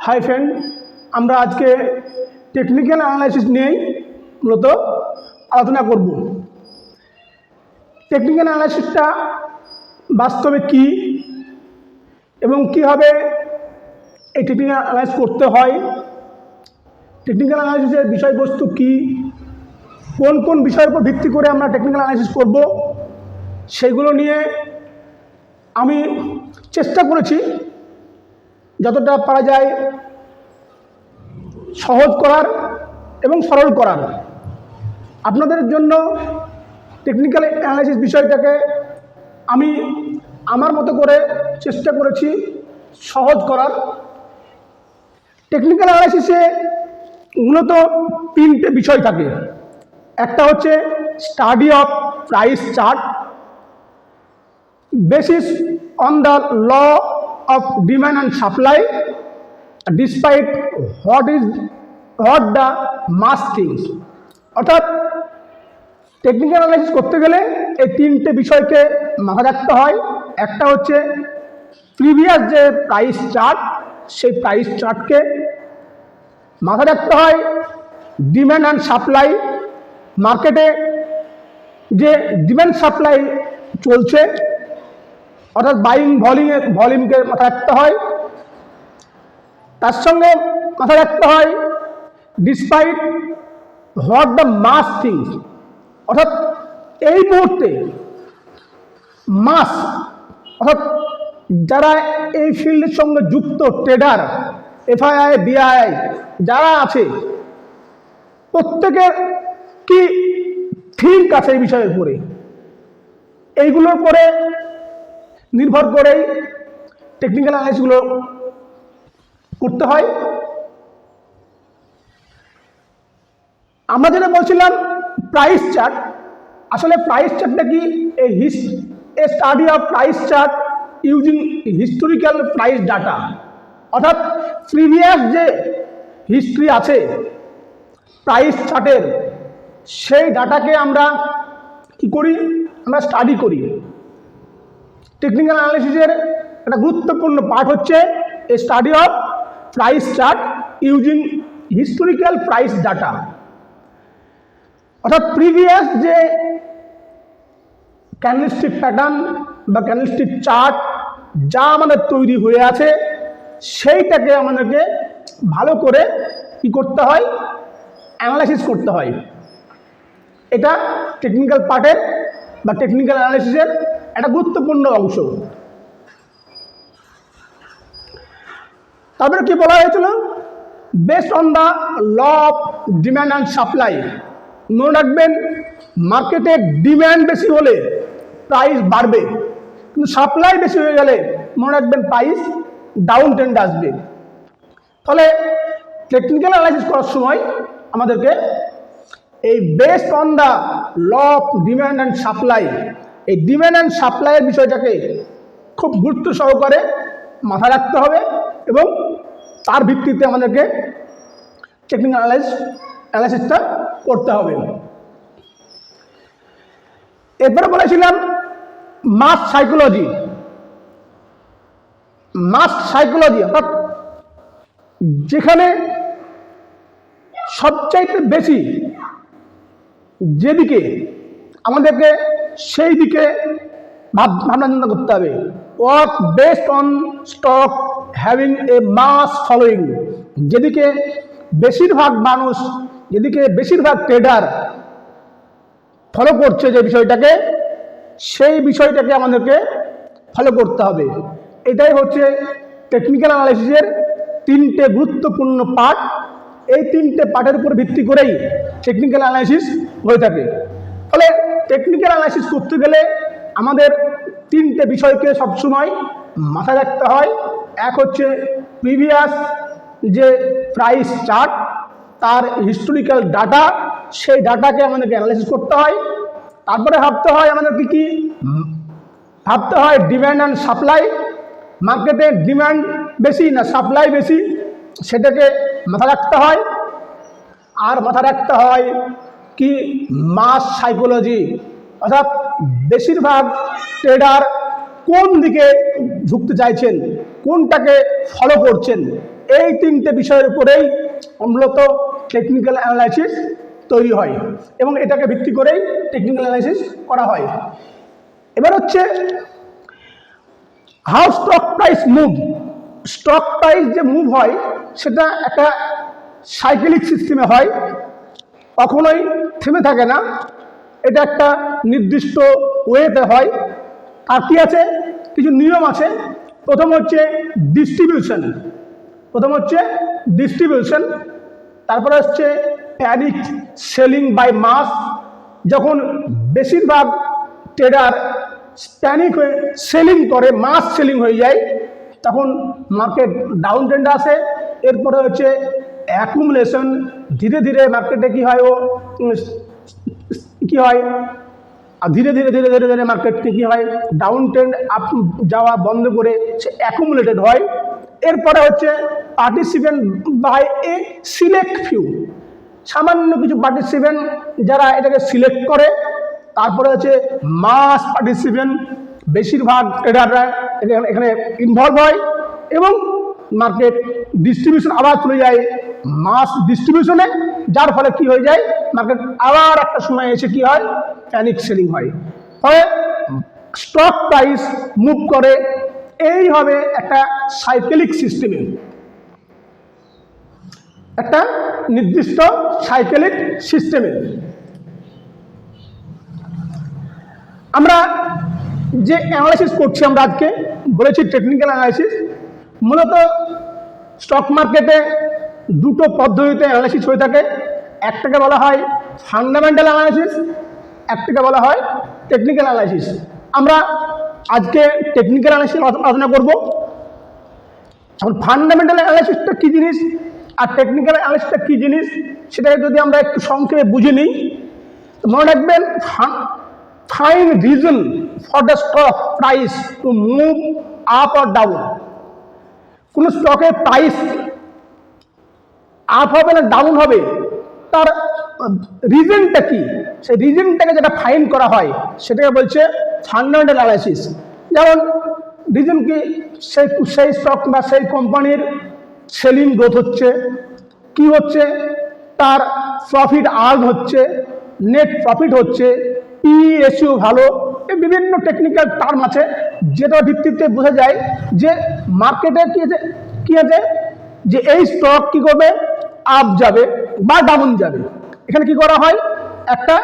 High friend আমরা আজকে technical analysis নিয়ে মূলত আলোচনা করব। টেকনিক্যাল অ্যানালাইসিসটা বাস্তবে কি এবং কিভাবে এই টেকনিক্যাল অ্যানালাইসিস করতে হয়, টেকনিক্যাল অ্যানালাইসিসের বিষয়বস্তু কি, কোন কোন বিষয়ের উপর ভিত্তি করে আমরা টেকনিক্যাল অ্যানালাইসিস করব, সেগুলো নিয়ে আমি চেষ্টা করেছি যতটা পারা যায় সহজ করার এবং সরল করার। আপনাদের জন্য টেকনিক্যাল অ্যানালাইসিস বিষয়টাকে আমি আমার মতো করে চেষ্টা করেছি সহজ করার। টেকনিক্যাল অ্যানালাইসিসে মূলত তিনটে বিষয় থাকে। একটা হচ্ছে study of price chart basis on the law of demand and supply despite what the mass things. অর্থাৎ টেকনিক্যাল অ্যানালাইসিস করতে গেলে এই তিনটে বিষয়কে মাথায় রাখতে হয়। একটা হচ্ছে প্রিভিয়াস যে প্রাইস চার্ট, সেই প্রাইস চার্টকে মাথায় রাখতে হয়। ডিম্যান্ড অ্যান্ড সাপ্লাই, মার্কেটে যে ডিম্যান্ড সাপ্লাই চলছে অর্থাৎ বাইং ভলিউমকে মাথায় রাখতে হয়। তার সঙ্গে মাথায় রাখতে হয় despite what the mass things, অর্থাৎ এই মুহূর্তে মাস অর্থাৎ যারা এই ফিল্ডের সঙ্গে যুক্ত ট্রেডার, এফআইআই, বিআইআই যারা আছে, প্রত্যেকের কি থিঙ্ক আছে এই বিষয়ের উপরে, এইগুলোর পরে নির্ভর করেই টেকনিক্যাল অ্যানালাইসিসগুলো করতে হয়। আমরা যেটা বলছিলাম প্রাইস চার্ট, আসলে প্রাইস চার্টটা কি? A study of price chart using historical price data, অর্থাৎ প্রিভিয়াস যে হিস্ট্রি আছে প্রাইস চার্টের, সেই ডাটাকে আমরা কি করি? আমরা স্টাডি করি। টেকনিক্যাল অ্যানালাইসিসের একটা গুরুত্বপূর্ণ পার্ট হচ্ছে a study of price chart using historical price data, অর্থাৎ প্রিভিয়াস যে ক্যান্ডেলস্টিক প্যাটার্ন বা ক্যান্ডেলস্টিক চার্ট যা আমাদের তৈরি হয়ে আছে, সেইটাকে আমাদেরকে ভালো করে কি করতে হয়? অ্যানালাইসিস করতে হয়। এটা টেকনিক্যাল পার্টের বা টেকনিক্যাল অ্যানালাইসিসের একটা গুরুত্বপূর্ণ অংশ। তারপরে কি বলা হয়েছিল? Based on the law of demand and supply. মনে রাখবেন, মার্কেটে ডিম্যান্ড বেশি হলে প্রাইস বাড়বে, কিন্তু সাপ্লাই বেশি হয়ে গেলে মনে রাখবেন প্রাইস ডাউন ট্রেন্ড আসবে। ফলে টেকনিক্যাল অ্যানালাইসিস করার সময় আমাদেরকে এই based on the law of demand and supply, এই ডিম্যান্ড অ্যান্ড সাপ্লাইয়ের বিষয়টাকে খুব গুরুত্ব সহকারে মাথায় রাখতে হবে এবং তার ভিত্তিতে আমাদেরকে টেকনিক্যাল অ্যানালাইসিসটা করতে হবে। এরপরে বলেছিলাম মাস সাইকোলজি। মাস সাইকোলজি অর্থাৎ যেখানে সবচাইতে বেশি যেদিকে আমাদেরকে সেই দিকে ভাবনা চিন্তা করতে হবে। Work based on stock having a mass following, যেদিকে বেশিরভাগ মানুষ, যেদিকে বেশিরভাগ ট্রেডার ফলো করছে যে বিষয়টাকে, সেই বিষয়টাকে আমাদেরকে ফলো করতে হবে। এটাই হচ্ছে টেকনিক্যাল অ্যানালাইসিসের তিনটে গুরুত্বপূর্ণ পার্ট। এই তিনটে পার্টের উপর ভিত্তি করেই টেকনিক্যাল অ্যানালাইসিস হয়ে থাকে। ফলে টেকনিক্যাল অ্যানালাইসিস করতে গেলে আমাদের তিনটে বিষয়কে সবসময় মাথায় রাখতে হয়। এক হচ্ছে প্রিভিয়াস যে প্রাইস চার্ট, তার হিস্টোরিক্যাল ডাটা, সেই ডাটাকে আমাদেরকে অ্যানালাইসিস করতে হয়। তারপরে ভাবতে হয় আমাদেরকে কি ভাবতে হয়? ডিম্যান্ড অ্যান্ড সাপ্লাই, মার্কেটে ডিম্যান্ড বেশি না সাপ্লাই বেশি, সেটাকে মাথা রাখতে হয়। আর মাথা রাখতে হয় কি? মাস সাইকোলজি, অর্থাৎ বেশিরভাগ ট্রেডার কোন দিকে ঝুঁকতে চাইছেন, কোনটাকে ফলো করছেন, এই তিনটে বিষয়ের উপরেই মূলত টেকনিক্যাল অ্যানালাইসিস তৈরি হয় এবং এটাকে ভিত্তি করেই টেকনিক্যাল অ্যানালাইসিস করা হয়। এবার হচ্ছে how stock price move. Stock price যে মুভ হয় সেটা একটা সাইকেলিক সিস্টেমে হয়, কখনোই থেমে থাকে না। এটা একটা নির্দিষ্ট ওয়েতে হয়। আর কি আছে, কিছু নিয়ম আছে। প্রথম হচ্ছে ডিস্ট্রিবিউশন, তারপরে হচ্ছে প্যানিক সেলিং বাই মাস। যখন বেশিরভাগ ট্রেডার প্যানিক হয়ে সেলিং করে, মাস সেলিং হয়ে যায়, তখন মার্কেট ডাউন ট্রেন্ড আসে। এরপরে হচ্ছে অ্যাকুমুলেশন, ধীরে ধীরে মার্কেটে কি হয়, আর ধীরে ধীরে মার্কেটকে কি হয়, ডাউন ট্রেন্ড আপ যাওয়া বন্ধ করে সে অ্যাকুমুলেটেড হয়। এরপরে হচ্ছে participant by a select few, সামান্য কিছু পার্টিসিপেন্ট যারা এটাকে সিলেক্ট করে। তারপরে হচ্ছে মাস পার্টিসিপেন্ট, বেশিরভাগ ট্রেডাররা এখানে ইনভলভ হয় এবং মার্কেট ডিস্ট্রিবিউশন আবার চলে যায় মাস ডিস্ট্রিবিউশনে, যার ফলে কি হয়ে যায়, মার্কেট আবার একটা সময় এসে কি হয়, প্যানিক সেলিং হয়। ফলে স্টক প্রাইস মুভ করে এইভাবে একটা সাইকেলিক সিস্টেমে, একটা নির্দিষ্ট সাইকেলিক সিস্টেমে। আমরা যে অ্যানালাইসিস করছি, আমরা আজকে বলেছি টেকনিক্যাল অ্যানালাইসিস। মূলত স্টক মার্কেটে দুটো পদ্ধতিতে অ্যানালাইসিস হয়ে থাকে। একটাকে বলা হয় ফান্ডামেন্টাল অ্যানালাইসিস, একটাকে বলা হয় টেকনিক্যাল অ্যানালাইসিস। আমরা আজকে টেকনিক্যাল অ্যানালাইসিস আলোচনা করব। এখন ফান্ডামেন্টাল অ্যানালাইসিসটা কী জিনিস আর টেকনিক্যাল অ্যানালাইসিসটা কী জিনিস, সেটাকে যদি আমরা একটু সংক্ষেপে বুঝে নিই, মনে রাখবেন, find reason for the stock price to move up or down। কোন স্টকের প্রাইস আপ হবে না ডাউন হবে, তার রিজনটা কি, সেই রিজনটাকে যেটা ফাইন্ড করা হয় সেটাকে বলছে ফান্ডামেন্টাল অ্যানালাইসিস। যেমন রিজন কি, সেই স্টক বা সেই কোম্পানির সেলিং গ্রোথ হচ্ছে, কি হচ্ছে, তার প্রফিট আর্ন হচ্ছে, নেট প্রফিট হচ্ছে, পি রেশিও ভালো, এই বিভিন্ন টেকনিক্যাল টার্ম আছে যেটার ভিত্তিতে বোঝা যায় যে মার্কেটে কি আছে, যে এই স্টক কি করবে, আপ যাবে বা ডাউন যাবে। এখানে কি করা হয়, একটা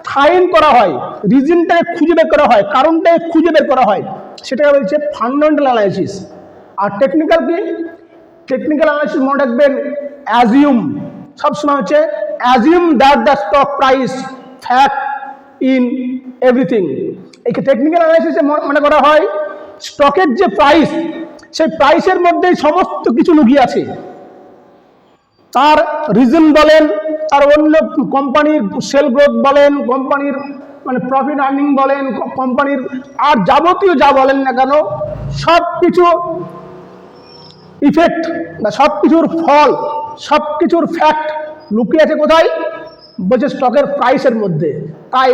ফাইন্ড করা হয়, রিজনটাকে খুঁজে বের করা হয়, কারণটাকে খুঁজে বের করা হয়, সেটাকে বলছে ফান্ডামেন্টাল অ্যানালাইসিস। আর টেকনিক্যাল কি, টেকনিক্যাল অ্যানালাইসিস মনে রাখবেন, অ্যাজিউম, সবসময় হচ্ছে assume that the stock price fact in everything. এই টেকনিক্যাল অ্যানালাইসিসে মনে করা হয় স্টকের যে প্রাইস, সেই প্রাইসের মধ্যেই সমস্ত কিছু লুকিয়ে আছে। তার রিজন বলেন, তার অন্য কোম্পানির সেল গ্রোথ বলেন, কোম্পানির মানে প্রফিট আর্নিং বলেন, কোম্পানির আর যাবতীয় যা বলেন না কেন, সব কিছু ইফেক্ট বা সব কিছুর ফল, সব কিছুর ফ্যাক্ট লুকিয়ে আছে কোথায়, বলছে স্টকের প্রাইসের মধ্যে। তাই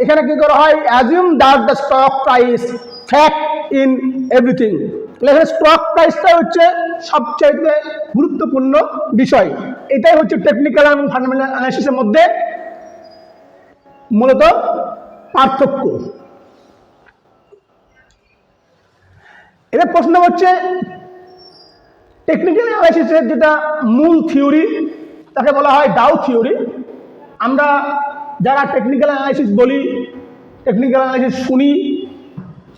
এখানে কি করা হয়, assume that the stock price fact in everything. এখানে স্টক প্রাইসটা হচ্ছে সবচাইতে গুরুত্বপূর্ণ বিষয়। এটাই হচ্ছে টেকনিক্যাল এবং ফান্ডামেন্টাল অ্যানালাইসিসের মধ্যে মূলত পার্থক্য। এবার প্রশ্ন হচ্ছে, টেকনিক্যাল অ্যানালাইসিসের যেটা মূল থিওরি তাকে বলা হয় ডাউ থিওরি। আমরা যারা টেকনিক্যাল অ্যানালাইসিস বলি, টেকনিক্যাল অ্যানালাইসিস শুনি,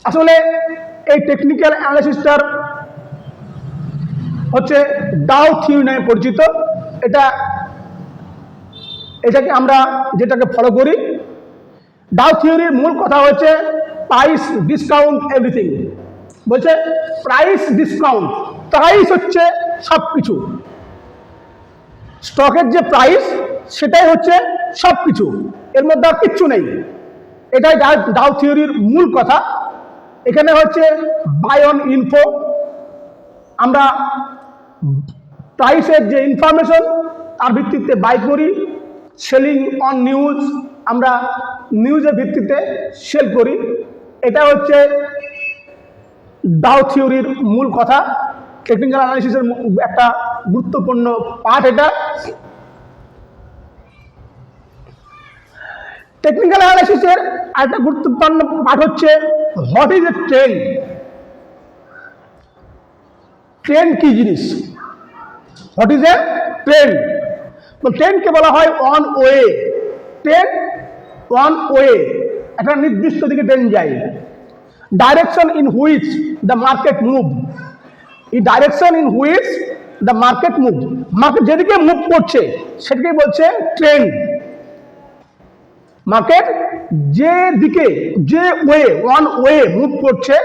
আসলে এই টেকনিক্যাল অ্যানালাইসিসটার হচ্ছে ডাউ থিওরি নামে পরিচিত। এটাকে আমরা যেটাকে ফলো করি, ডাউ থিওরির মূল কথা হচ্ছে প্রাইস ডিসকাউন্ট এভরিথিং। বলছে প্রাইস ডিসকাউন্ট, প্রাইস হচ্ছে সব কিছু, স্টকের যে প্রাইস সেটাই হচ্ছে সব কিছু, এর মধ্যে আর কিচ্ছু নেই। এটাই ডাউ থিওরির মূল কথা। এখানে হচ্ছে বাই অন ইনফো, আমরা প্রাইসের যে ইনফরমেশন তার ভিত্তিতে বাই করি। সেলিং অন নিউজ, আমরা নিউজের ভিত্তিতে সেল করি। এটা হচ্ছে ডাউ থিওরির মূল কথা, টেকনিক্যাল অ্যানালাইসিসের একটা গুরুত্বপূর্ণ পার্ট এটা। টেকনিক্যাল অ্যানালাইসিসের আরেকটা গুরুত্বপূর্ণ পার্ট হচ্ছে what is a trend. Trend কি জিনিস? What is a trend? তো ট্রেন্ডকে বলা হয় one way. Trend one way, একটা নির্দিষ্ট দিকে ট্রেন্ড যায়। Direction in which the market move. এই direction in which the market move, market যেদিকে মুভ করছে সেটাকে বলছে ট্রেন্ড। মার্কেট যে দিকে, যে ওয়ে, ওয়ান ওয়ে মুভ করছে,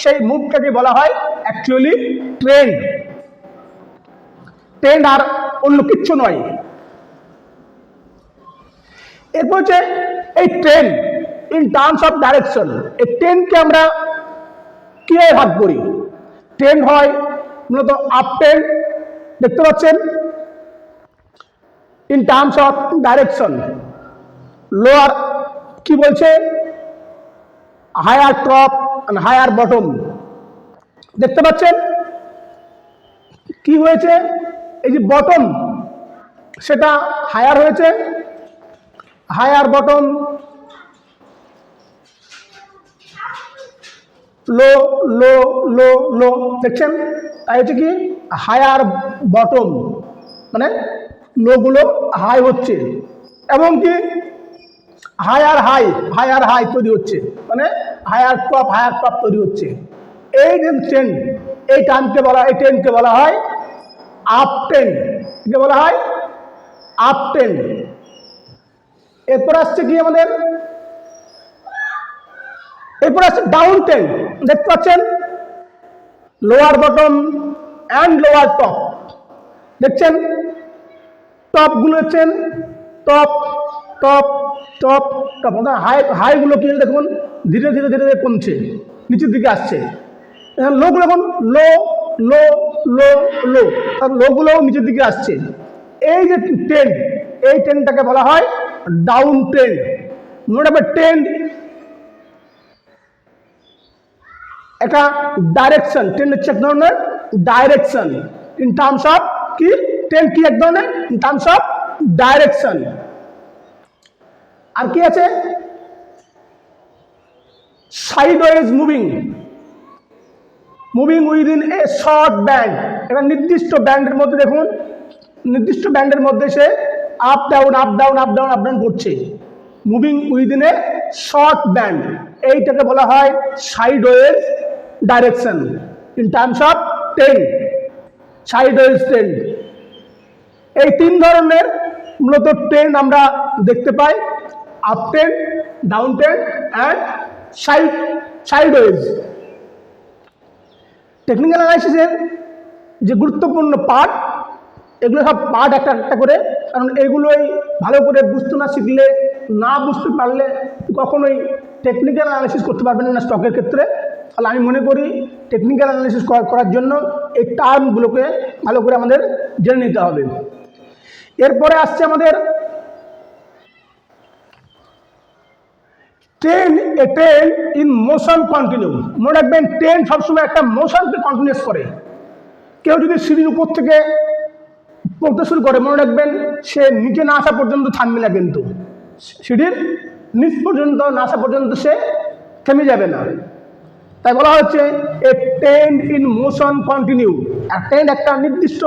সেই মুভটাকে বলা হয় অ্যাকচুয়ালি ট্রেন্ড। ট্রেন্ড আর অন্য কিচ্ছু নয়। এরপর হচ্ছে এই trend in terms of direction. এই ট্রেন্ডকে আমরা কিভাবে ভাগ করি? ট্রেন্ড হয় মূলত আপ ট্রেন্ড, দেখতে পাচ্ছেন, in terms of direction. Lower কি বলছে? Higher top and higher bottom, দেখতে পাচ্ছেন কি হয়েছে? এই যে বটম সেটা হায়ার হয়েছে, হায়ার বটম, লো লো লো লো, দেখছেন? তাই হচ্ছে কি হায়ার বটম, মানে লো গুলো হাই হচ্ছে, এবং কি হায়ার হাই, হায়ার হাই তৈরি হচ্ছে, মানে হায়ার টপ তৈরি হচ্ছে। এই যে ট্রেন্ড, এই টার্মকে বলা, এই ট্রেন্ডকে বলা হয় আপ ট্রেন্ড। একে বলা হয় আপ ট্রেন্ড। এরপর আসছে কি আমাদের, এরপর আসছে ডাউন ট্রেন্ড। দেখতে পাচ্ছেন lower bottom and lower top, দেখছেন টপ গুলো হচ্ছেন top top top top, high হাইগুলো কি দেখুন ধীরে ধীরে ধীরে ধীরে কমছে, নিচের দিকে আসছে। লো গুলো এখন লো লো লো লো, তার লো গুলোও নিচের দিকে আসছে। এই যে ট্রেন্ড, এই ট্রেন্ডটাকে বলা হয় ডাউন ট্রেন্ড। মনে রাখবে ট্রেন্ড একটা ডাইরেকশন, ট্রেন্ড হচ্ছে এক ধরনের ডাইরেকশন ইন টার্মস অফ কি, ট্রেন্ড কি এক ধরনের ইন টার্মস অফ ডাইরেকশন। আর কি আছে? Sideways moving, moving within a short band. একটা নির্দিষ্ট ব্যান্ডের মধ্যে দেখুন, নির্দিষ্ট ব্যান্ডের মধ্যে সে up down up down up down up down করছে, moving within a short band. এইটাকে বলা হয় sideways direction in terms of trend, sideways trend. এই তিন ধরনের মূলত ট্রেন্ড আমরা দেখতে পাই, up trend, down trend and sideways. Technical অ্যানালাইসিসের যে গুরুত্বপূর্ণ পার্ট, এগুলো সব পার্ট একটা একটা করে, কারণ এগুলোই ভালো করে বুঝতে না শিখলে, না বুঝতে পারলে কখনোই টেকনিক্যাল অ্যানালাইসিস করতে পারবেন না স্টকের ক্ষেত্রে। তাহলে আমি মনে করি টেকনিক্যাল অ্যানালাইসিস করার জন্য এই টার্মগুলোকে ভালো করে আমাদের জেনে নিতে হবে। এরপরে আসছে আমাদের trend, A trend in motion continue. মনে রাখবেন ট্রেন্ড সবসময় একটা মোশনকে কন্টিনিউস করে। কেউ যদি সিঁড়ির উপর থেকে পড়তে শুরু করে, মনে রাখবেন সে নিচে না আসা পর্যন্ত থামবে না, কিন্তু সিঁড়ির নিচ পর্যন্ত না আসা পর্যন্ত সে থেমে যাবে না। তাই বলা হচ্ছে a trend in motion continue. আর ট্রেন্ড একটা নির্দিষ্ট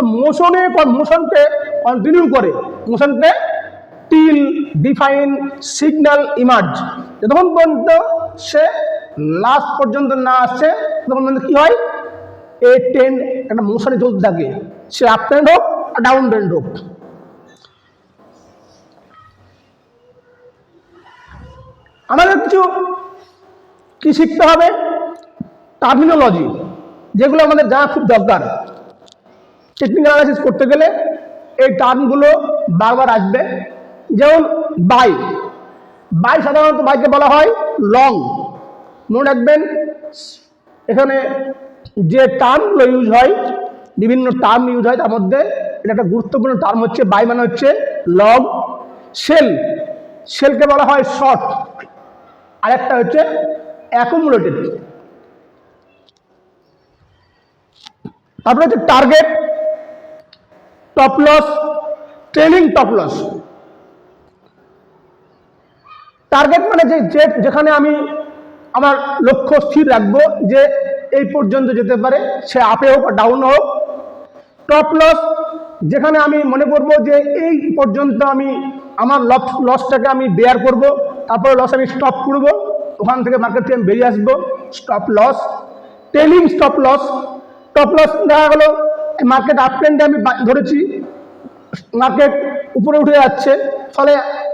মোশনকে কন্টিনিউ করে, মোশনকে টিল ডিফাইন সিগন্যাল ইমার্জ। যতক্ষণ পর্যন্ত সে লাস্ট পর্যন্ত না আসছে তখন পর্যন্ত কি হয়, এই ট্রেন্ড একটা মোশনে চলতে থাকে, সে আপ ট্রেন্ড হোক আর ডাউন ট্রেন্ড হোক। আমাদের কিছু কি শিখতে হবে? টার্মিনোলজি, যেগুলো আমাদের জানা খুব দরকার। টেকনিক্যাল অ্যানালাইসিস করতে গেলে এই টার্মগুলো বারবার আসবে। যেমন বাই, বাই সাধারণত বাইকে বলা হয় লং। মনে রাখবেন এখানে যে টার্মগুলো ইউজ হয়, বিভিন্ন টার্ম ইউজ হয়, তার মধ্যে এটা একটা গুরুত্বপূর্ণ টার্ম হচ্ছে বাই, মানে হচ্ছে লং। সেল, সেলকে বলা হয় শর্ট। আরেকটা হচ্ছে অ্যাকুমুলেটেড। তারপরে হচ্ছে target, stop loss, trailing stop loss. Target মানে যেখানে আমি আমার লক্ষ্য স্থির রাখবো যে এই পর্যন্ত যেতে পারে, সে আপে হোক বা ডাউন হোক। টপ লস যেখানে আমি মনে করব যে এই পর্যন্ত আমি আমার লসটাকে আমি বেয়ার করব, তারপরে লস আমি স্টপ করব, ওখান থেকে মার্কেট থেকে আমি বেরিয়ে আসবো, stop loss. Trailing stop loss, stop loss দেখা গেলো মার্কেট আপ ট্রেন্ডে আমি ধরেছি, মার্কেট উপরে উঠে যাচ্ছে, ফলে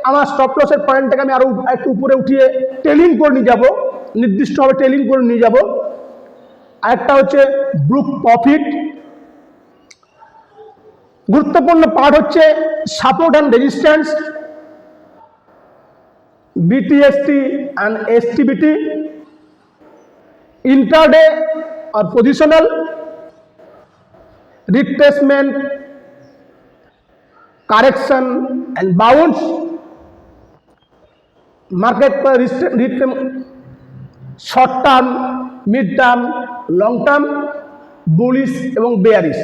আমার স্টপ লসের পয়েন্টটাকে আমি আরও একটু উপরে উঠিয়ে টেলিং করে নিয়ে যাবো, নির্দিষ্টভাবে টেলিং করে নিয়ে যাব। আরেকটা হচ্ছে ব্রুক প্রফিট। গুরুত্বপূর্ণ পার্ট হচ্ছে support and resistance, BTST and STBT, intraday আর positional, retracement, correction and bounce, market short term, mid term, long term, bullish এবং বেয়ারিশ।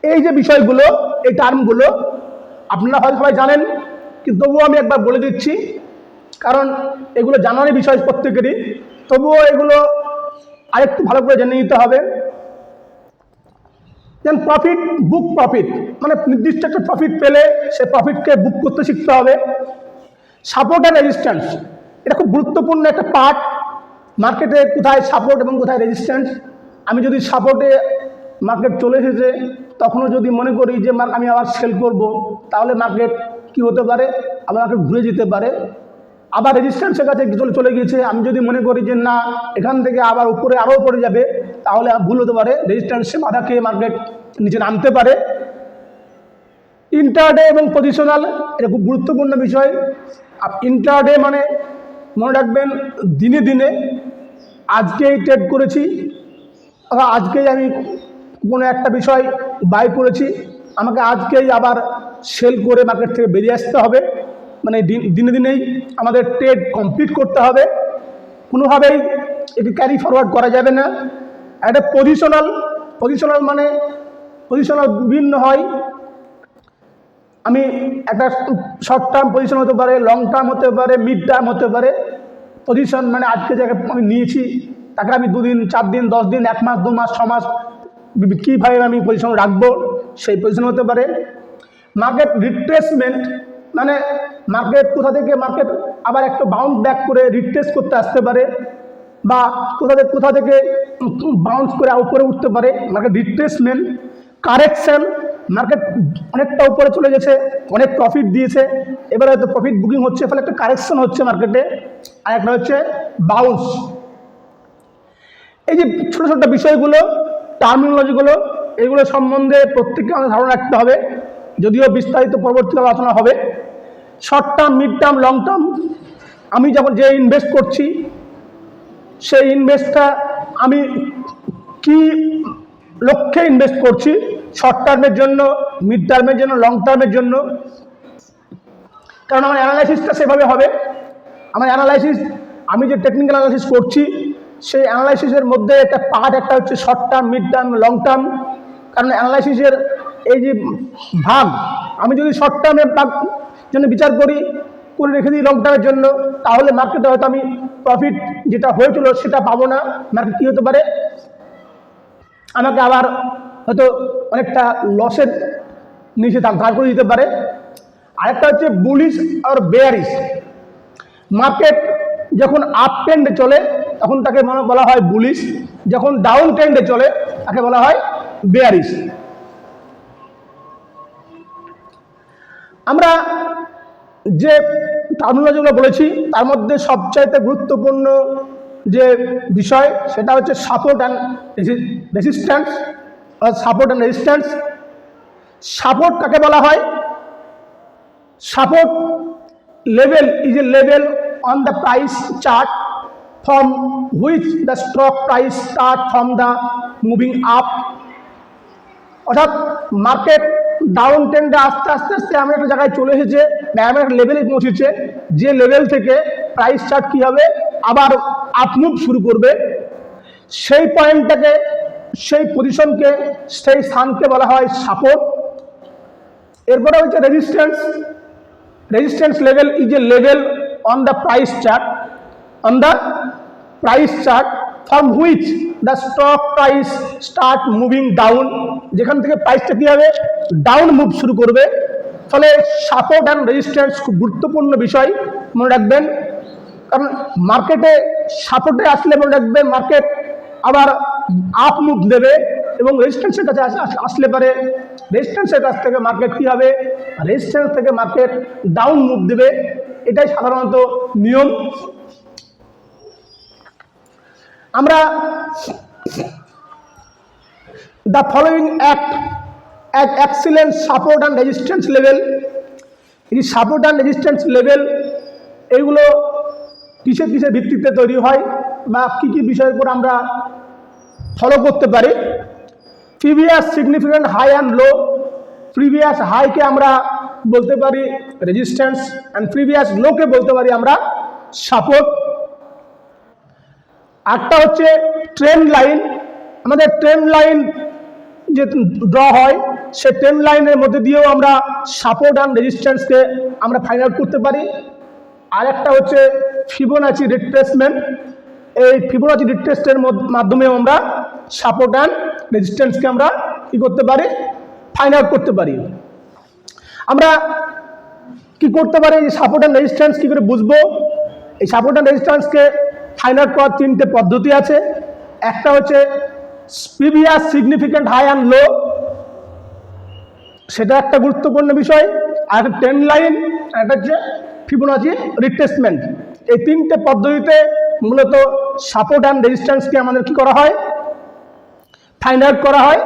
এই যে বিষয়গুলো, এই টার্মগুলো আপনারা হয়তো সবাই জানেন, কিন্তু তবুও আমি একবার বলে দিচ্ছি, কারণ এগুলো জানারই বিষয় প্রত্যেকেরই, তবুও এগুলো আরেকটু ভালো করে জেনে নিতে হবে। যেমন প্রফিট, বুক প্রফিট, মানে নির্দিষ্ট একটা প্রফিট পেলে সে প্রফিটকে বুক করতে শিখতে হবে। সাপোর্ট অ্যান্ড রেজিস্ট্যান্স, এটা খুব গুরুত্বপূর্ণ একটা পার্ট। মার্কেটে কোথায় সাপোর্ট এবং কোথায় রেজিস্ট্যান্স। আমি যদি সাপোর্টে মার্কেট চলে এসেছে তখনও যদি মনে করি যে আমি আবার সেল করব, তাহলে মার্কেট কি হতে পারে, আবার মার্কেট ঘুরে যেতে পারে। আবার রেজিস্ট্যান্সের কাছে চলে গিয়েছে, আমি যদি মনে করি যে না এখান থেকে আবার উপরে আরও উপরে যাবে, তাহলে ভুল হতে পারে, রেজিস্ট্যান্সে বাধা খেয়ে মার্কেট নিচে নামতে পারে। ইন্টারডে এবং পজিশনাল, এটা খুব গুরুত্বপূর্ণ বিষয়। ইন্টারডে মানে মনে রাখবেন দিনে দিনে, আজকেই ট্রেড করেছি, আজকেই আমি কোনো একটা বিষয় বাই করেছি, আমাকে আজকেই আবার সেল করে মার্কেট থেকে বেরিয়ে আসতে হবে, মানে দিনে দিনেই আমাদের ট্রেড কমপ্লিট করতে হবে, কোনোভাবেই এটি ক্যারি ফরওয়ার্ড করা যাবে না। একটা পজিশনাল মানে পজিশনাল বিভিন্ন হয়, আমি একটা শর্ট টার্ম পজিশন হতে পারে, লং টার্ম হতে পারে, মিড টার্ম হতে পারে। পজিশন মানে আজকে যাকে আমি নিয়েছি তাকে আমি 2 দিন 4 দিন 10 দিন 1 মাস 2 মাস 6 মাস কীভাবে আমি পজিশন রাখবো, সেই পজিশন হতে পারে। মার্কেট রিট্রেসমেন্ট মানে মার্কেট মার্কেট আবার একটা বাউন্স ব্যাক করে রিট্রেস করতে আসতে পারে, বা কোথা থেকে বাউন্স করে উপরে উঠতে পারে, মার্কেট রিট্রেসমেন্ট। কারেকশন, মার্কেট অনেকটা উপরে চলে গেছে, অনেক প্রফিট দিয়েছে, এবারে হয়তো প্রফিট বুকিং হচ্ছে, ফলে একটা কারেকশন হচ্ছে মার্কেটে। আর একটা হচ্ছে বাউন্স। এই যে ছোটো ছোটো বিষয়গুলো, টার্মিনোলজিগুলো, এগুলো সম্বন্ধে প্রত্যেককে আমাদের ধারণা রাখতে হবে, যদিও বিস্তারিত পরবর্তীকালে আলোচনা হবে। Short term, mid term, long term, আমি যখন যে ইনভেস্ট করছি সেই ইনভেস্টটা আমি কি লক্ষ্যে ইনভেস্ট করছি, শর্ট টার্মের জন্য, মিড টার্মের জন্য, লং টার্মের জন্য, কারণ আমার অ্যানালাইসিসটা সেভাবে হবে। আমার অ্যানালাইসিস, আমি যে টেকনিক্যাল অ্যানালাইসিস করছি সেই অ্যানালাইসিসের মধ্যে একটা পার্ট একটা হচ্ছে short term, mid term, long term. কারণ অ্যানালাইসিসের এই যে ভাগ, আমি যদি শর্ট টার্মের জন্য বিচার করে রেখে দিই লং টার্মের জন্য, তাহলে মার্কেটে হয়তো আমি প্রফিট যেটা হয়েছিল সেটা পাবো না, মার্কেট কী হতে পারে, আমাকে আবার হয়তো অনেকটা লসের নিচে দাঁড় করে দিতে পারে। আরেকটা হচ্ছে বুলিশ আর বেয়ারিশ। মার্কেট যখন আপ ট্রেন্ডে চলে তখন তাকে বলা হয় বুলিশ, যখন ডাউন ট্রেন্ডে চলে তাকে বলা হয় বেয়ারিশ। আমরা যে টার্মিনোলজিগুলো বলেছি তার মধ্যে সবচাইতে গুরুত্বপূর্ণ যে বিষয় সেটা হচ্ছে support and resistance. Support and resistance, support কাকে বলা হয়? Support level is a level on the price chart from which the stock price start from the moving up। অর্থাৎ মার্কেট ডাউন ট্রেন্ডে আস্তে আস্তে আস্তে আমরা একটা জায়গায় চলে এসেছে, আমরা একটা লেভেলে পৌঁছেছে, যে লেভেল থেকে প্রাইস চার্ট কী হবে, আবার আপমুভ শুরু করবে। সেই পয়েন্টটাকে, সেই পজিশনকে, সেই স্থানকে বলা হয় সাপোর্ট। এরপরে হচ্ছে resistance. Resistance level is a level on the price chart, on the price chart from which the stock price start moving down, যেখান থেকে প্রাইসটা কী হবে, ডাউন মুভ শুরু করবে। ফলে সাপোর্ট অ্যান্ড রেজিস্ট্যান্স খুব গুরুত্বপূর্ণ বিষয়, মনে রাখবেন। কারণ মার্কেটে সাপোর্টে আসলে মনে রাখবেন মার্কেট আবার আপ মুভ দেবে, এবং রেজিস্ট্যান্সের কাছে আসলে পারে রেজিস্ট্যান্সের কাছ থেকে মার্কেট কী হবে, রেজিস্ট্যান্স থেকে মার্কেট ডাউন মুভ দেবে। এটাই সাধারণত নিয়ম। আমরা the following act as excellent support and resistance level. এই সাপোর্ট অ্যান্ড রেজিস্ট্যান্স লেভেল এইগুলো কিসের কিসের ভিত্তিতে তৈরি হয় বা কী কী বিষয়ের উপর আমরা ফলো করতে পারি। Previous significant high and low. Previous হাইকে আমরা বলতে পারি রেজিস্ট্যান্স, অ্যান্ড প্রিভিয়াস লোকে বলতে পারি আমরা সাপোর্ট। আরটা হচ্ছে ট্রেন্ড লাইন। আমাদের ট্রেন্ড লাইন যে ড্র হয়, সে ট্রেন্ড লাইনের মধ্যে দিয়েও আমরা সাপোর্ট অ্যান্ড রেজিস্ট্যান্সকে আমরা ফাইন্ড আউট করতে পারি। আর একটা হচ্ছে ফিবোনাচি রিট্রেসমেন্ট। এই ফিবোনাচি রিট্রেসমেন্টের মাধ্যমেও আমরা সাপোর্ট অ্যান্ড রেজিস্ট্যান্সকে আমরা কী করতে পারি, ফাইন্ড আউট করতে পারি। আমরা কি করতে পারি, এই সাপোর্ট অ্যান্ড রেজিস্ট্যান্স কী করে বুঝবো? এই সাপোর্ট অ্যান্ড রেজিস্ট্যান্সকে ফাইন্ড আউট করার তিনটে পদ্ধতি আছে। একটা হচ্ছে previous significant high and low, সেটা একটা গুরুত্বপূর্ণ বিষয়। আর একটা ট্রেন্ড লাইন, একটা হচ্ছে ফিবোনাচি রিট্রেসমেন্ট। এই তিনটে পদ্ধতিতে মূলত সাপোর্ট অ্যান্ড রেজিস্ট্যান্সকে আমাদের কি করা হয়, ফাইন্ড আউট করা হয়।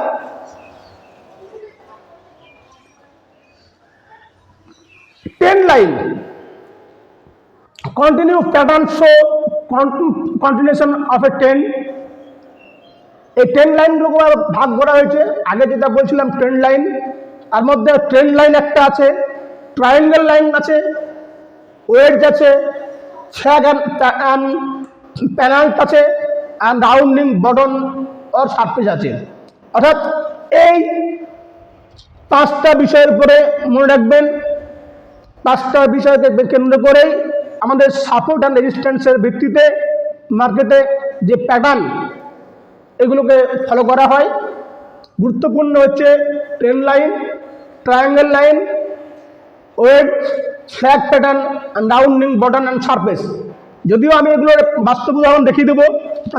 Trend line continue pattern show continuation of A trend. এই ট্রেন্ড লাইনগুলোকে ভাগ করা হয়েছে। আগে যেটা বলছিলাম ট্রেন্ড লাইন, তার মধ্যে ট্রেন্ড লাইন একটা আছে, ট্রায়াঙ্গেল লাইন আছে, ওয়েডজ আছে, ফ্ল্যাগ অ্যান্ড প্যানাল্ট আছে, and rounding bottom or surface আছে। অর্থাৎ এই পাঁচটা বিষয়ের উপরে মনে রাখবেন, পাঁচটা বিষয়কে কেন্দ্র করেই আমাদের সাপোর্ট অ্যান্ড রেজিস্ট্যান্সের ভিত্তিতে মার্কেটে যে প্যাটার্ন এগুলোকে ফলো করা হয়। গুরুত্বপূর্ণ হচ্ছে trend line, triangle line, ওয়েড, flag pattern, and rounding bottom and surface. যদিও আমি এগুলোর বাস্তব উদাহরণ দেখিয়ে দেবো,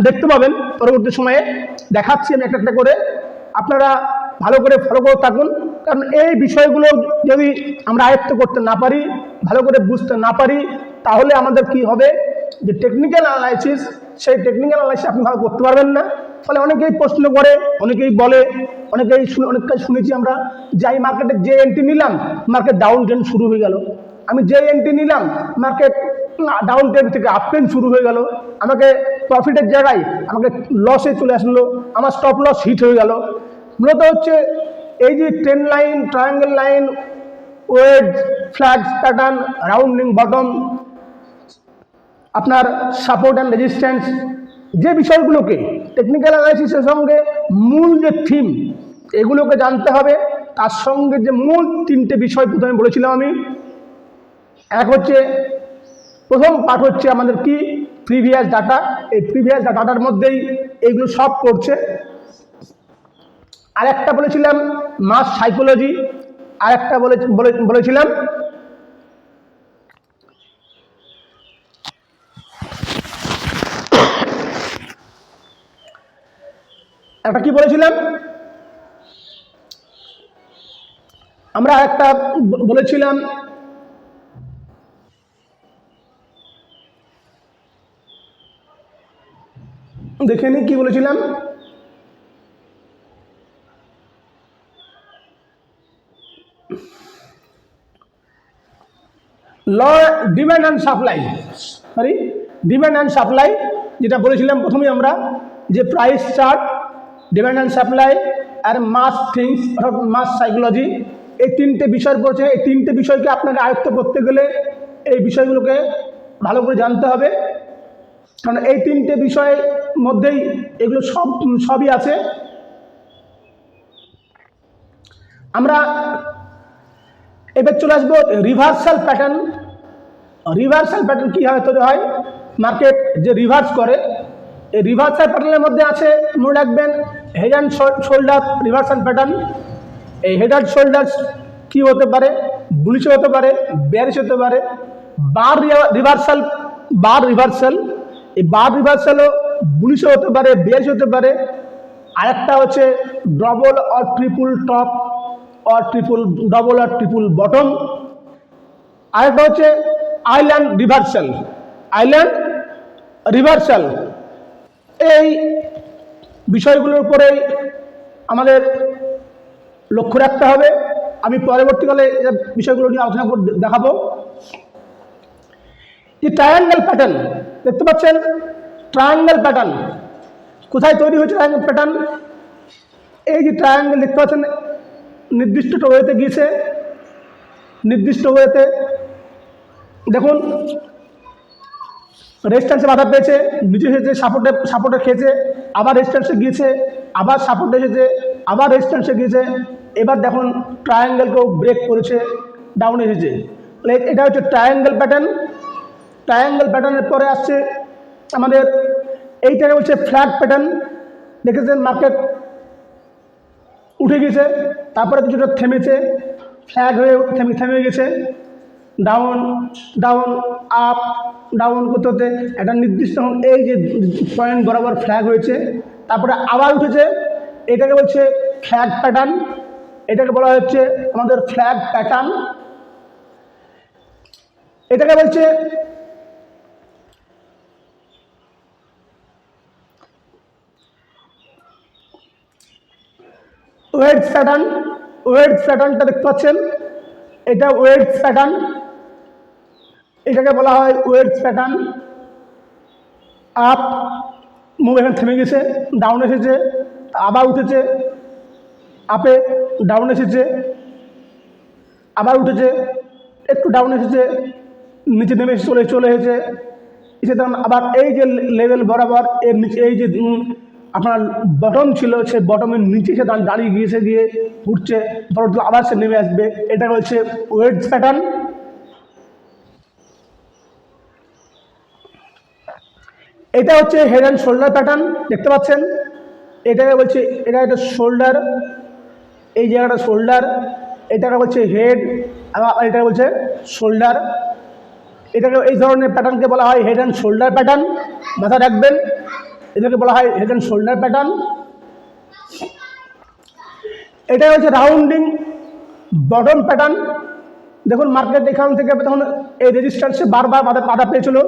দেখতে পাবেন পরবর্তী সময়ে দেখাচ্ছি আমি একটা একটা করে। আপনারা ভালো করে ফলো করে থাকুন, কারণ এই বিষয়গুলো যদি আমরা আয়ত্ত করতে না পারি, ভালো করে বুঝতে না পারি, তাহলে আমাদের কি হবে, যে টেকনিক্যাল অ্যানালাইসিস, সেই টেকনিক্যাল অ্যানালাইসিস আপনি ভালো করতে পারবেন না। ফলে অনেকেই প্রশ্ন করে, অনেকেই বলে, অনেক কাজ শুনেছি আমরা, যে আমি মার্কেটে যে এন্ট্রি নিলাম মার্কেট ডাউন ট্রেন্ড শুরু হয়ে গেল, আমি যে এন্ট্রি নিলাম মার্কেট ডাউন ট্রেন্ড থেকে আপ ট্রেন্ড শুরু হয়ে গেল, আমাকে প্রফিটের জায়গায় আমাকে লসে চলে আসলো, আমার স্টপ লস হিট হয়ে গেল। মূলত হচ্ছে এই যে trend line, triangle line, ওয়েড, flag pattern, rounding bottom, আপনার সাপোর্ট অ্যান্ড রেজিস্ট্যান্স, যে বিষয়গুলোকে টেকনিক্যাল অ্যানালাইসিসের সঙ্গে মূল যে থিম এগুলোকে জানতে হবে। তার সঙ্গে যে মূল তিনটে বিষয় প্রথমে বলেছিলাম আমি, এক হচ্ছে প্রথম পার্ট হচ্ছে আমাদের কি প্রিভিয়াস ডাটা। এই প্রিভিয়াস ডাটার মধ্যেই এইগুলো সব পড়ছে। আরেকটা বলেছিলাম মাস সাইকোলজি, আরেকটা বলেছিলাম একটা কি বলেছিলাম আমরা, একটা বলেছিলাম দেখে নি কি বলেছিলাম, law demand and supply, demand and supply যেটা বলেছিলাম প্রথমেই আমরা, যে price chart, demand and supply আর মাস থিংস অর্থাৎ মাস সাইকোলজি, এই তিনটে বিষয়ের পড়ছে। এই তিনটে বিষয়কে আপনাকে আয়ত্ত করতে গেলে এই বিষয়গুলোকে ভালো করে জানতে হবে, কারণ এই তিনটে বিষয়ের মধ্যেই এগুলো সবই আছে। আমরা এবার চলে আসবো রিভার্সাল প্যাটার্ন। রিভার্সাল প্যাটার্ন কীভাবে তৈরি হয়, মার্কেট যে রিভার্স করে, এই রিভার্সাল প্যাটার্নের মধ্যে আছে, মনে রাখবেন, head and shoulder reversal pattern. এই হেড অ্যান্ড শোল্ডার কী হতে পারে, বুলিশ হতে পারে, বেয়ারিশ হতে পারে। বার রিভার্সাল, এই বার রিভার্সালও বুলিশও হতে পারে, বেয়ারিশ হতে পারে। আরেকটা হচ্ছে double or triple top or double or triple bottom. আরেকটা হচ্ছে আইল্যান্ড রিভার্সাল। এই বিষয়গুলোর উপরেই আমাদের লক্ষ্য রাখতে হবে। আমি পরবর্তীকালে বিষয়গুলো নিয়ে আলোচনা করে দেখাবো। এই ট্রায়াঙ্গেল প্যাটার্ন দেখতে পাচ্ছেন, ট্রায়াঙ্গেল প্যাটার্ন কোথায় তৈরি হয়েছে? ট্রায়াঙ্গেল প্যাটার্ন, এই যে ট্রায়াঙ্গেল দেখতে পাচ্ছেন, নির্দিষ্ট ওয়েতে গিয়েছে, নির্দিষ্ট ওয়েতে দেখুন রেজিস্ট্যান্সে বাধা পেয়েছে, নিচে এসেছে, সাপোর্টে খেয়েছে, আবার রেজিস্ট্যান্সে গিয়েছে, আবার সাপোর্টে এসেছে, আবার রেজিস্ট্যান্সে গিয়েছে। এবার দেখুন ট্রায়াঙ্গেলকেও ব্রেক করেছে, ডাউন এসেছে। এটা হচ্ছে ট্রায়াঙ্গেল প্যাটার্ন। ট্রায়াঙ্গেল প্যাটার্নের পরে আসছে আমাদের এইটাকে হচ্ছে ফ্ল্যাগ প্যাটার্ন। দেখেছেন মার্কেট উঠে গেছে, তারপরে কিছুটা থেমেছে, ফ্ল্যাগ হয়ে থেমে গেছে, ডাউন ডাউন আপ ডাউন করতে হতে একটা নির্দিষ্ট এই যে পয়েন্ট বরাবর ফ্ল্যাগ হয়েছে, তারপরে আবার উঠেছে। এটাকে বলছে ফ্ল্যাগ প্যাটার্ন, এটাকে বলা হচ্ছে আমাদের ফ্ল্যাগ প্যাটার্ন। এটাকে বলছে ওয়েডস প্যাটার্ন। ওয়েডস প্যাটার্নটা দেখতে পাচ্ছেন, এটা ওয়েডস প্যাটার্ন, এটাকে বলা হয় ওয়েডস প্যাটার্ন। আপ মুভ এখানে থেমে গেছে, ডাউন এসেছে, আবার উঠেছে, আপে ডাউন এসেছে, আবার উঠেছে, একটু ডাউন এসেছে, নিচে নেমে চলে এসেছে, এসে তখন আবার এই যে লেভেল বরাবর এর নিচে এই যে আপনার বটম ছিল, সে বটমের নিচে সে দাঁড়িয়ে গিয়েছে, গিয়ে উঠছে, পরবর্তী আবার সে নেমে আসবে। এটা হচ্ছে ওয়েডস প্যাটার্ন। এটা হচ্ছে হেড অ্যান্ড শোল্ডার প্যাটার্ন, দেখতে পাচ্ছেন। এটাকে বলছে, এটা একটা শোল্ডার, এই জায়গাটা শোল্ডার, এটাকে বলছে হেড, আর এটাকে বলছে শোল্ডার। এটাকে এই ধরনের প্যাটার্নকে বলা হয় হেড অ্যান্ড শোল্ডার প্যাটার্ন, মাথায় রাখবেন, এটাকে বলা হয় হেড অ্যান্ড শোল্ডার প্যাটার্ন। এটা হচ্ছে রাউন্ডিং বটম প্যাটার্ন। দেখুন মার্কেট এখান থেকে তখন এই রেজিস্ট্যান্সে বারবার বাধা পেয়েছিল,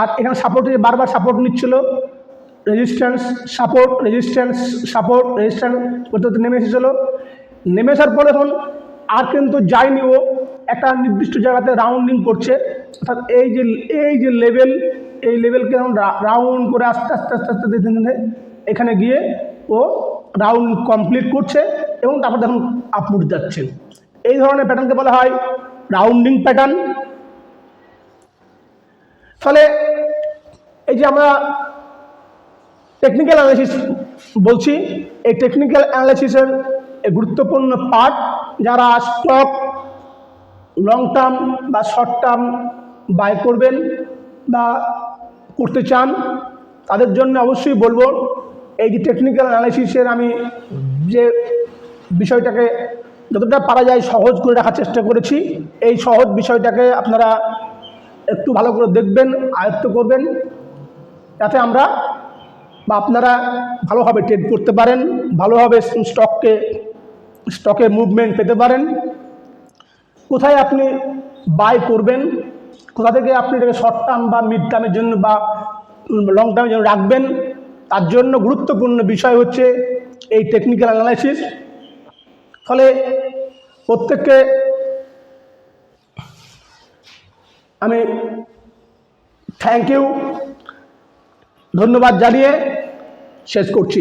আর এখানে সাপোর্টে বারবার সাপোর্ট নিচ্ছিল, রেজিস্ট্যান্স সাপোর্ট করতে করতে নেমে এসেছিল। নেমে আসার পরে এখন আর কিন্তু যায়নি, ও একটা নির্দিষ্ট জায়গাতে রাউন্ডিং করছে, অর্থাৎ এই যে লেভেল, এই লেভেলকে এখন রাউন্ড করে আস্তে আস্তে আস্তে আস্তে ধীরে ধীরে এখানে গিয়ে ও রাউন্ড কমপ্লিট করছে, এবং তারপর দেখুন আপমুভ যাচ্ছে। এই ধরনের প্যাটার্নকে বলা হয় রাউন্ডিং প্যাটার্ন। ফলে এই যে আমরা টেকনিক্যাল অ্যানালাইসিস বলছি, এই টেকনিক্যাল অ্যানালাইসিসের গুরুত্বপূর্ণ পার্ট, যারা স্টক লং টার্ম বা শর্ট টার্ম বাই করবেন বা করতে চান, তাদের জন্য অবশ্যই বলবো এই যে টেকনিক্যাল অ্যানালাইসিসের আমি যে বিষয়টাকে যতটা পারা যায় সহজ করে রাখার চেষ্টা করেছি, এই সহজ বিষয়টাকে আপনারা একটু ভালো করে দেখবেন, আয়ত্ত করবেন, যাতে আমরা বা আপনারা ভালোভাবে ট্রেড করতে পারেন, ভালোভাবে স্টকে মুভমেন্ট পেতে পারেন। কোথায় আপনি বাই করবেন, কোথা থেকে আপনি এটাকে শর্ট টার্ম বা মিড টার্মের জন্য বা লং টার্মের জন্য রাখবেন, তার জন্য গুরুত্বপূর্ণ বিষয় হচ্ছে এই টেকনিক্যাল অ্যানালাইসিস। ফলে প্রত্যেককে আমি থ্যাংক ইউ, ধন্যবাদ জানিয়ে শেষ করছি।